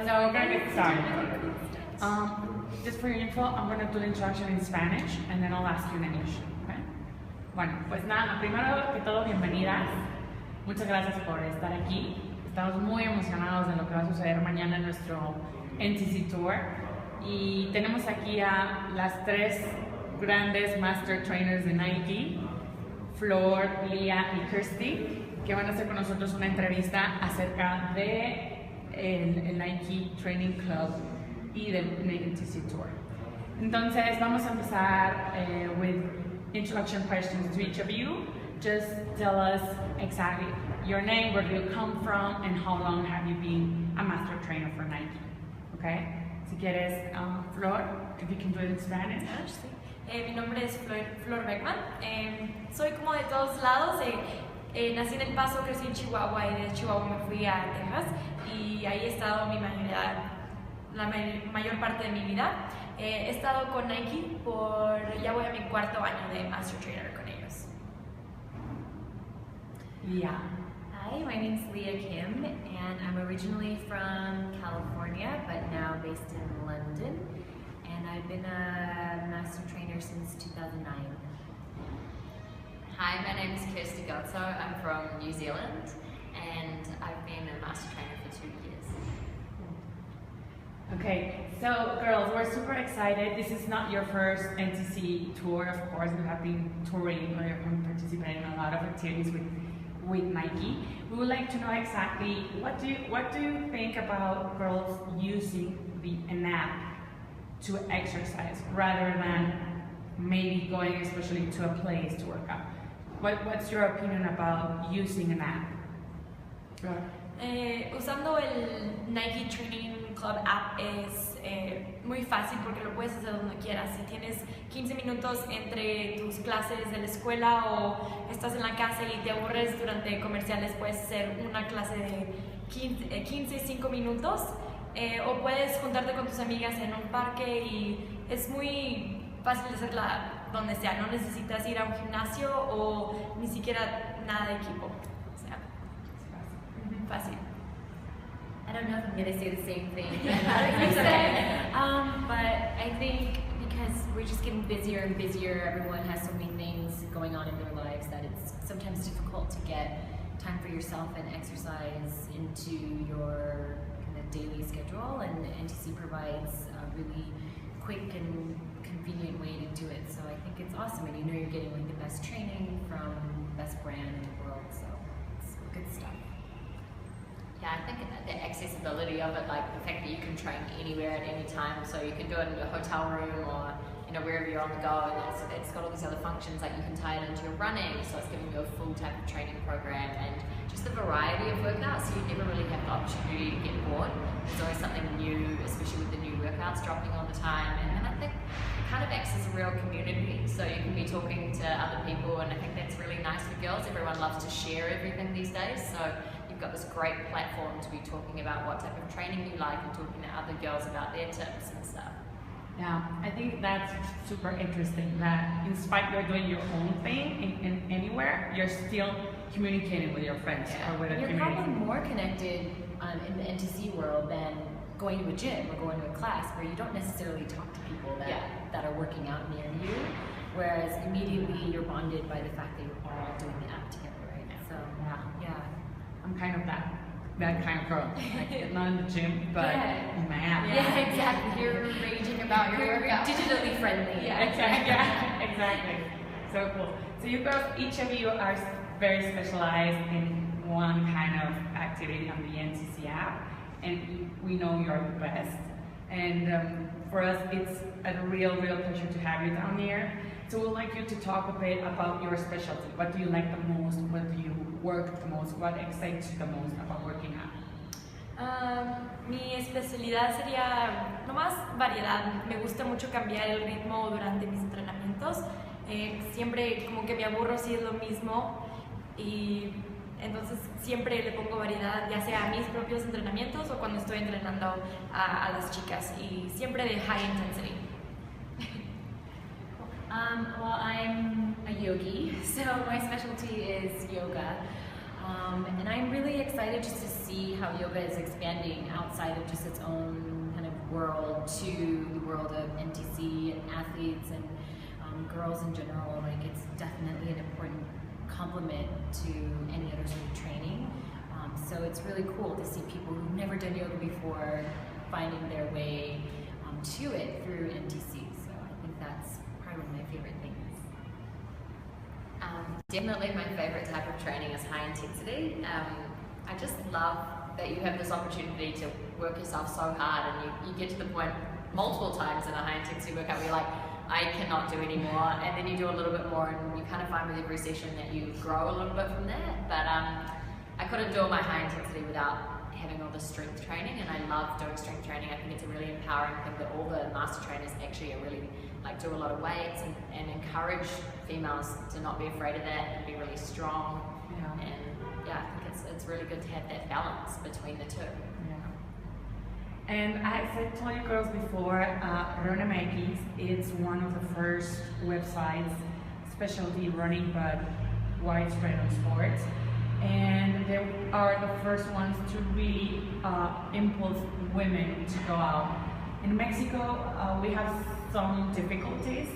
So we're going to get started. Just for your info, I'm going to do the introduction in Spanish and then I'll ask you in English. Okay? Bueno, pues nada, primero que todo, bienvenidas. Muchas gracias por estar aquí. Estamos muy emocionados de lo que va a suceder mañana en nuestro N+TC Tour. Y tenemos aquí a las tres grandes Master Trainers de Nike, Flor, Lía y Kirsty, que van a hacer con nosotros una entrevista acerca de el Nike Training Club y del N+TC Tour. Entonces vamos a empezar with introduction questions to each of you. Just tell us exactly your name, where do you come from, and how long have you been a master trainer for Nike. Okay? Si quieres, Flor, if you can do it in Spanish. Sí. Mi nombre es Flor Beckman. Soy como de todos lados. Nací en El Paso, crecí en Chihuahua y de Chihuahua me fui a Texas y ahí he estado la mayor parte de mi vida. He estado con Nike ya voy a mi cuarto año de Master Trainer con ellos. Leah. Hi, my name is Leah Kim and I'm originally from California but now based in London, and I've been a Master Trainer since 2009. Hi, my name is Kirsty Gotzo. I'm from New Zealand and I've been a Master Trainer for 2 years. Okay, so girls, we're super excited. This is not your first N+TC tour, of course. We have been touring, we have been participating in a lot of activities with Nike. We would like to know exactly what do you think about girls using an app to exercise rather than maybe going especially to a place to work out? What's your opinion about using an app? Usando el Nike Training Club app es muy fácil porque lo puedes hacer donde quieras. Si tienes 15 minutos entre tus clases de la escuela o estás en la casa y te aburres durante comerciales, puedes hacer una clase de 5 minutos o puedes juntarte con tus amigas en un parque y es muy fácil de hacerla donde sea. No necesitas ir a un gimnasio o ni siquiera nada de equipo. O sea, fácil. I don't know if I'm going to say the same thing that you said, but I think because we're just getting busier and busier, everyone has so many things going on in their lives that it's sometimes difficult to get time for yourself and exercise into your kind of daily schedule, and N+TC provides a really quick and convenient way to do it. So I think it's awesome, and you know you're getting like the best training from the best brand in the world, so it's good stuff. Yeah, I think the accessibility of it, like the fact that you can train anywhere at any time, so you can do it in your hotel room or wherever you're on the go, and it's got all these other functions, like you can tie it into your running, so it's giving you a full type of training program, and just the variety of workouts, so you never really have the opportunity to get bored. There's always something new, especially with the new workouts dropping all the time, and I think it kind of acts as a real community, so you can be talking to other people, and I think that's really nice for girls. Everyone loves to share everything these days, so you've got this great platform to be talking about what type of training you like and talking to other girls about their tips and stuff. Yeah, I think that's super interesting that in spite you're doing your own thing in anywhere, you're still communicating with your friends or with a community. You're probably more connected in the N+TC world than going to a gym or going to a class where you don't necessarily talk to people that are working out near you, whereas immediately you're bonded by the fact that you're all doing the app together, right? So yeah. I'm kind of that kind of girl. Like, not in the gym, but in my app. Yeah, exactly. You're raging about your workout. Digitally friendly. Yeah, exactly. So cool. So you girls, each of you are very specialized in one kind of activity on the N+TC app, and we know you're the best. And for us, it's a real pleasure to have you down here. So we'd like you to talk a bit about your specialty. What do you like the most? What do you work the most? What excites you the most about working out? Mi especialidad sería nomás variedad. Me gusta mucho cambiar el ritmo durante mis entrenamientos. Siempre como que me aburro si es lo mismo y entonces siempre le pongo variedad, ya sea a mis propios entrenamientos o cuando estoy entrenando a las chicas, y siempre de high intensity. Well, I'm a yogi, so my specialty is yoga. And I'm really excited just to see how yoga is expanding outside of just its own kind of world to the world of NTC and athletes and girls in general. Like, it's definitely an important complement to any other sort of training. So it's really cool to see people who've never done yoga before finding their way to it through NTC. So I think that's probably one of my favorite things. Definitely my favorite type of training is high intensity. I just love that you have this opportunity to work yourself so hard, and you get to the point multiple times in a high intensity workout where you're like, I cannot do anymore, and then you do a little bit more, and you kind of find with every session that you grow a little bit from there. But I couldn't do all my high intensity without having all the strength training, and I love doing strength training. I think it's a really empowering thing that all the master trainers actually are really like do a lot of weights and encourage females to not be afraid of that and be really strong. Yeah. And yeah, I think it's really good to have that balance between the two. Yeah. And as I told you girls before, RunMX is one of the first websites, specialty running but widespread on sports. And they are the first ones to really impulse women to go out. In Mexico, we have some difficulties,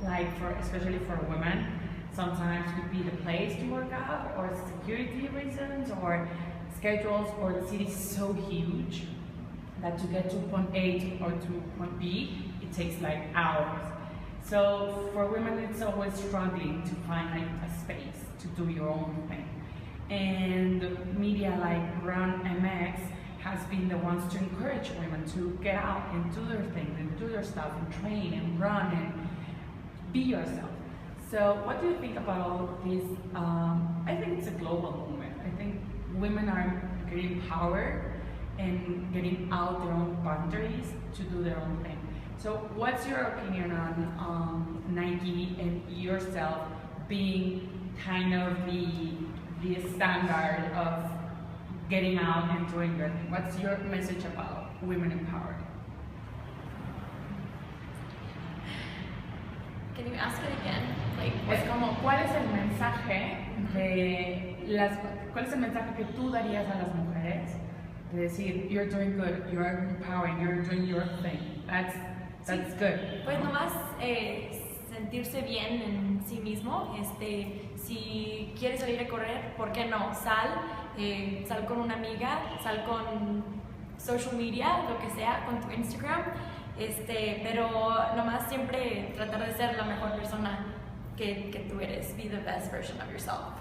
like especially for women. Sometimes it could be the place to work out, or security reasons, or schedules, or the city is so huge that to get to point A or to point B, it takes like hours. So for women, it's always struggling to find like a space to do your own thing. And media like RunMX has been the ones to encourage women to get out and do their thing and do their stuff and train and run and be yourself. So what do you think about all this? I think it's a global movement. I think women are getting power and getting out their own boundaries to do their own thing. So what's your opinion on Nike and yourself being kind of the standard of getting out and doing your thing? What's your message about women empowered? Can you ask it again? Like, Es como, ¿cuál es el mensaje cuál es el mensaje que tú darías a las mujeres de decir, you're doing good, you're empowering, you're doing your thing, that's good? Pues nomás sentirse bien en sí mismo. Si quieres salir a correr, ¿por qué no? Sal con una amiga, sal con social media, lo que sea, con tu Instagram, pero nomás siempre tratar de ser la mejor persona que tú eres. Be the best version of yourself.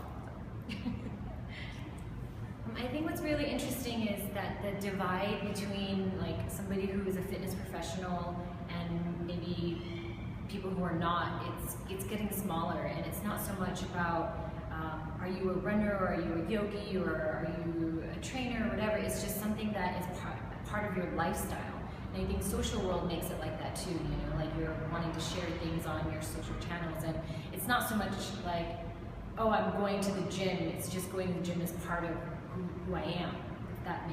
I think what's really interesting is that the divide between like somebody who is a fitness professional and maybe people who are not, it's getting smaller, and it's not so much about are you a runner, or are you a yogi, or are you a trainer, or whatever. It's just something that is part of your lifestyle. And I think social world makes it like that too, you know, like you're wanting to share things on your social channels, and it's not so much like, oh, I'm going to the gym. It's just going to the gym as part of who I am, if that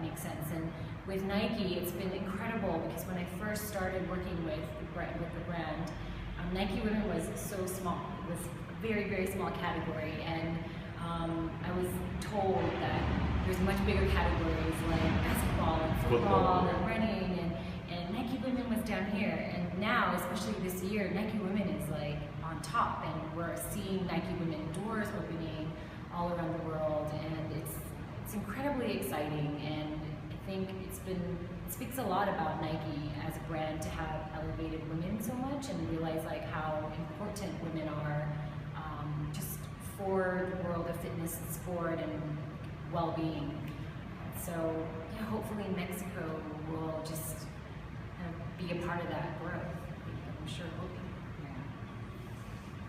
makes sense. And with Nike, it's been incredible, because when I first started working with the brand, Nike Women was so small. It was a very, very small category, and I was told that there's much bigger categories like basketball and football and running, and Nike Women was down here. And now, especially this year, Nike Women is like on top, and we're seeing Nike Women doors opening all around the world, and it's incredibly exciting. And I think it speaks a lot about Nike as a brand to have elevated women so much, and realize like how important women are just for the world of fitness, sport, and well-being. So yeah, hopefully Mexico will just kind of be a part of that growth. I'm sure it will be.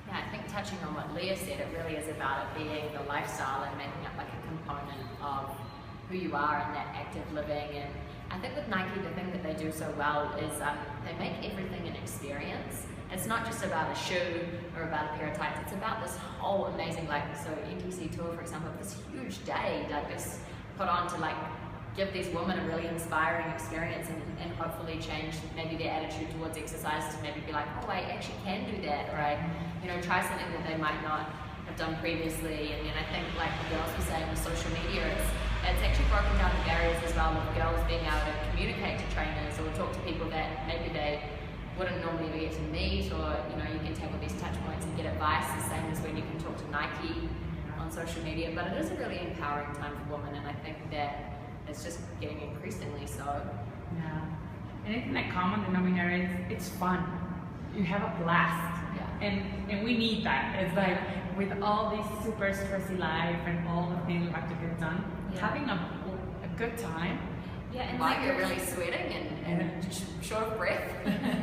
Yeah, I think touching on what Leah said, it really is about it being the lifestyle and making it like a component of who you are in that active living. And I think with Nike, the thing that they do so well is they make everything an experience. It's not just about a shoe or about a pair of tights, it's about this whole amazing, like, so NTC Tour, for example, this huge day that is put on to like give these women a really inspiring experience, and hopefully change maybe their attitude towards exercise to maybe be like, oh, I actually can do that, or I, try something that they might not have done previously. And then I think, like the girls were saying with social media, it's actually broken down the barriers as well of girls being able to communicate to trainers or talk to people that maybe they wouldn't normally get to meet, or you can take all these touch points and get advice, the same as when you can talk to Nike on social media. But it is a really empowering time for women, and I think that it's just getting increasingly so. Yeah. And I think the common denominator is it's fun. You have a blast. Yeah. And we need that. It's like with all this super stressy life and all the things we have to get done, having a good time. Yeah, and like like you're really sweating and short of breath.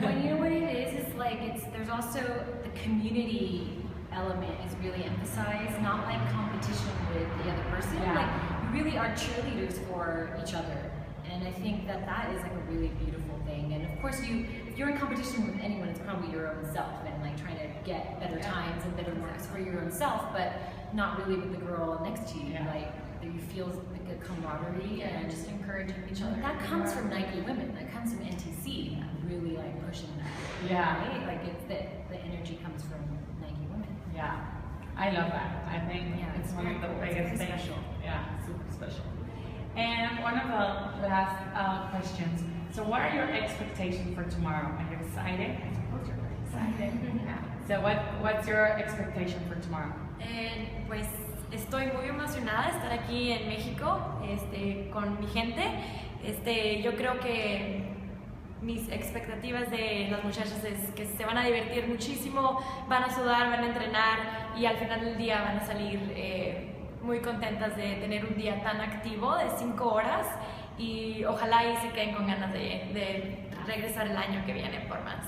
Well, you know what it is? It's like there's also the community element is really emphasized, not like competition with the other person. Yeah. Like you really are cheerleaders for each other, and I think that is like a really beautiful thing. And of course, if you're in competition with anyone, it's probably your own self and like trying to get better times and better marks for your own self, but not really with the girl next to you. Yeah. Like you feel like a camaraderie and just encouraging each other. that comes from Nike women. That comes from NTC. Really like pushing that. Yeah. Right? Like it's the energy comes from Nike women. Yeah, I love that. I think it's one of the biggest things. Special. Yeah, super special. And one of the last questions. So, what are your expectations for tomorrow? Are you excited? I suppose you're very excited. Yeah. So, what's your expectation for tomorrow? Pues estoy muy emocionada de estar aquí en México con mi gente. Yo creo que mis expectativas de las muchachas es que se van a divertir muchísimo, van a sudar, van a entrenar y al final del día van a salir muy contentas de tener un día tan activo de 5 horas y ojalá y se queden con ganas de regresar el año que viene por más.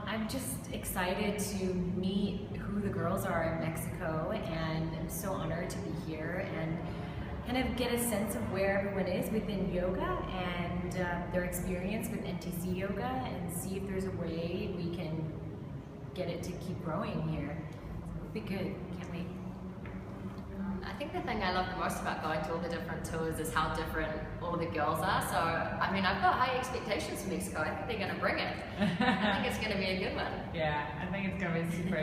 I'm just excited to meet who the girls are in Mexico, and I'm so honored to be here and kind of get a sense of where everyone is within yoga and their experience with NTC yoga, and see if there's a way we can get it to keep growing here. It'll be good. Can't wait. I think the thing I love the most about going to all the different tours is how different all the girls are. So, I mean, I've got high expectations for Mexico. I think they're going to bring it. I think it's going to be a good one. Yeah, I think it's going to be super